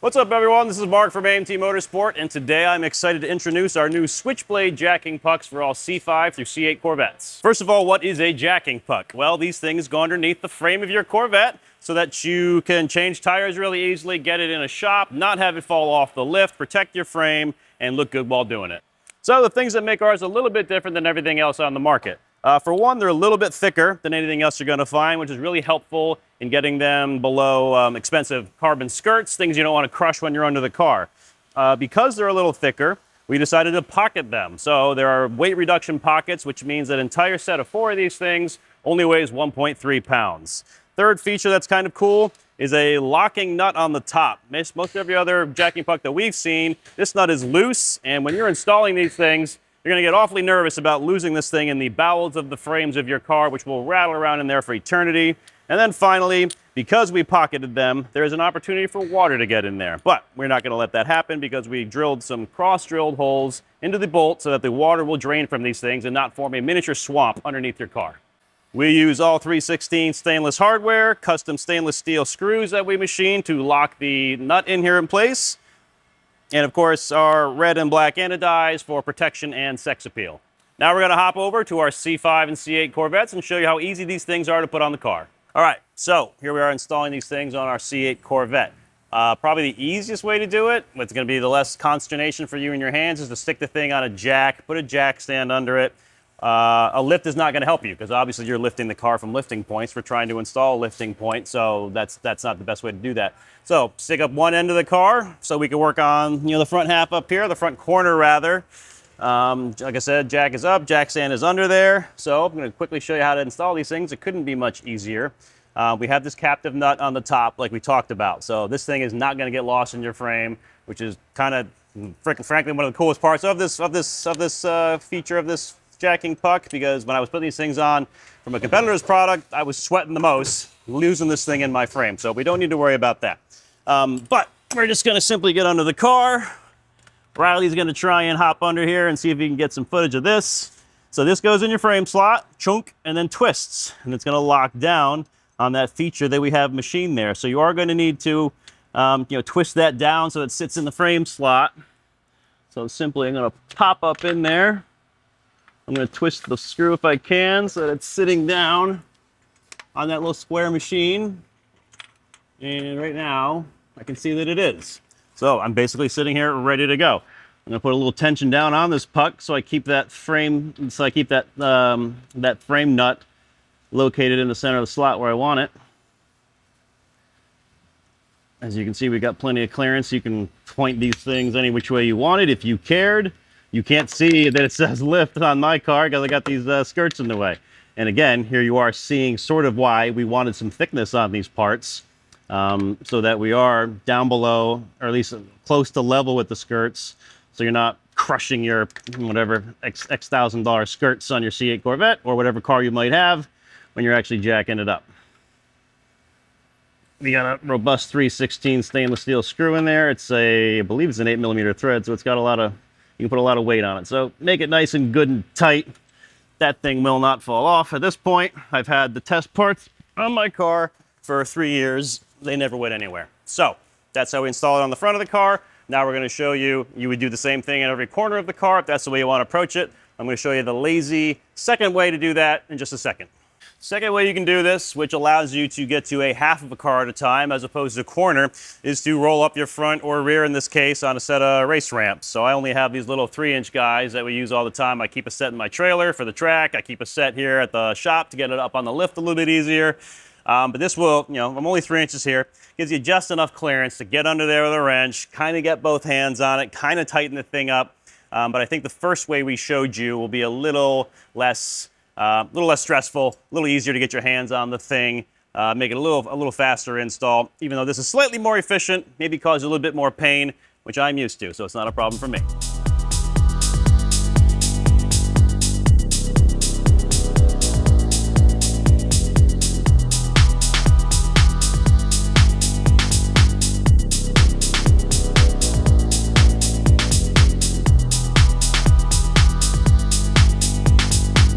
What's up, everyone? This is Mark from AMT Motorsport, and today I'm excited to introduce our new Switchblade jacking pucks for all C5 through C8 Corvettes. First of all, what is a jacking puck? Well, these things go underneath the frame of your Corvette so that you can change tires really easily, get it in a shop, not have it fall off the lift, protect your frame, and look good while doing it. So the things that make ours a little bit different than everything else on the market. For one, they're a little bit thicker than anything else you're going to find, which is really helpful in getting them below expensive carbon skirts, things you don't want to crush when you're under the car. Because they're a little thicker, we decided to pocket them. So there are weight reduction pockets, which means that an entire set of 4 of these things only weighs 1.3 pounds. Third feature that's kind of cool is a locking nut on the top. Most every other jacking puck that we've seen, this nut is loose, and when you're installing these things, you're going to get awfully nervous about losing this thing in the bowels of the frames of your car, which will rattle around in there for eternity. And then finally, because we pocketed them, there's an opportunity for water to get in there. But we're not going to let that happen because we drilled some cross-drilled holes into the bolt so that the water will drain from these things and not form a miniature swamp underneath your car. We use all 316 stainless hardware, custom stainless steel screws that we machine to lock the nut in here in place. And of course, our red and black anodize for protection and sex appeal. Now we're going to hop over to our C5 and C8 Corvettes and show you how easy these things are to put on the car. All right, so here we are installing these things on our C8 Corvette. Probably the easiest way to do it, what's going to be the less consternation for you in your hands, is to stick the thing on a jack, put a jack stand under it. A lift is not going to help you because obviously you're lifting the car from lifting points. We're trying to install a lifting point, so that's not the best way to do that. So stick up one end of the car so we can work on the front half up here, the front corner rather. Like I said, jack is up, jack stand is under there. So I'm going to quickly show you how to install these things. It couldn't be much easier. We have this captive nut on the top like we talked about. So this thing is not going to get lost in your frame, which is kind of frankly one of the coolest parts of this feature of this jacking puck, because when I was putting these things on from a competitor's product, I was sweating the most, losing this thing in my frame. So we don't need to worry about that. But we're just going to simply get under the car. Riley's going to try and hop under here and see if he can get some footage of this. So this goes in your frame slot, chunk, and then twists. And it's going to lock down on that feature that we have machined there. So you are going to need to twist that down so it sits in the frame slot. So simply I'm going to pop up in there. I'm going to twist the screw if I can so that it's sitting down on that little square machine. And right now, I can see that it is. So I'm basically sitting here ready to go. I'm going to put a little tension down on this puck so I keep that frame, that frame nut located in the center of the slot where I want it. As you can see, we've got plenty of clearance. You can point these things any which way you want it if you cared. You can't see that it says lift on my car because I got these skirts in the way. And again, here you are seeing sort of why we wanted some thickness on these parts so that we are down below, or at least close to level with the skirts, so you're not crushing your whatever X $1,000 skirts on your C8 Corvette or whatever car you might have when you're actually jacking it up. We got a robust 316 stainless steel screw in there. It's I believe it's an 8mm thread, so it's got you can put a lot of weight on it. So make it nice and good and tight. That thing will not fall off. At this point, I've had the test parts on my car for 3 years. They never went anywhere. So that's how we install it on the front of the car. Now we're going to show you, you would do the same thing in every corner of the car if that's the way you want to approach it. I'm going to show you the lazy second way to do that in just a second. Second way you can do this, which allows you to get to a half of a car at a time as opposed to a corner, is to roll up your front or rear in this case on a set of race ramps. So I only have these little 3-inch guys that we use all the time. I keep a set in my trailer for the track. I keep a set here at the shop to get it up on the lift a little bit easier. But this will, I'm only 3 inches here, gives you just enough clearance to get under there with a wrench, kind of get both hands on it, kind of tighten the thing up. But I think the first way we showed you will be a little less stressful, a little easier to get your hands on the thing, make it a little faster install, even though this is slightly more efficient, maybe cause you a little bit more pain, which I'm used to, so it's not a problem for me.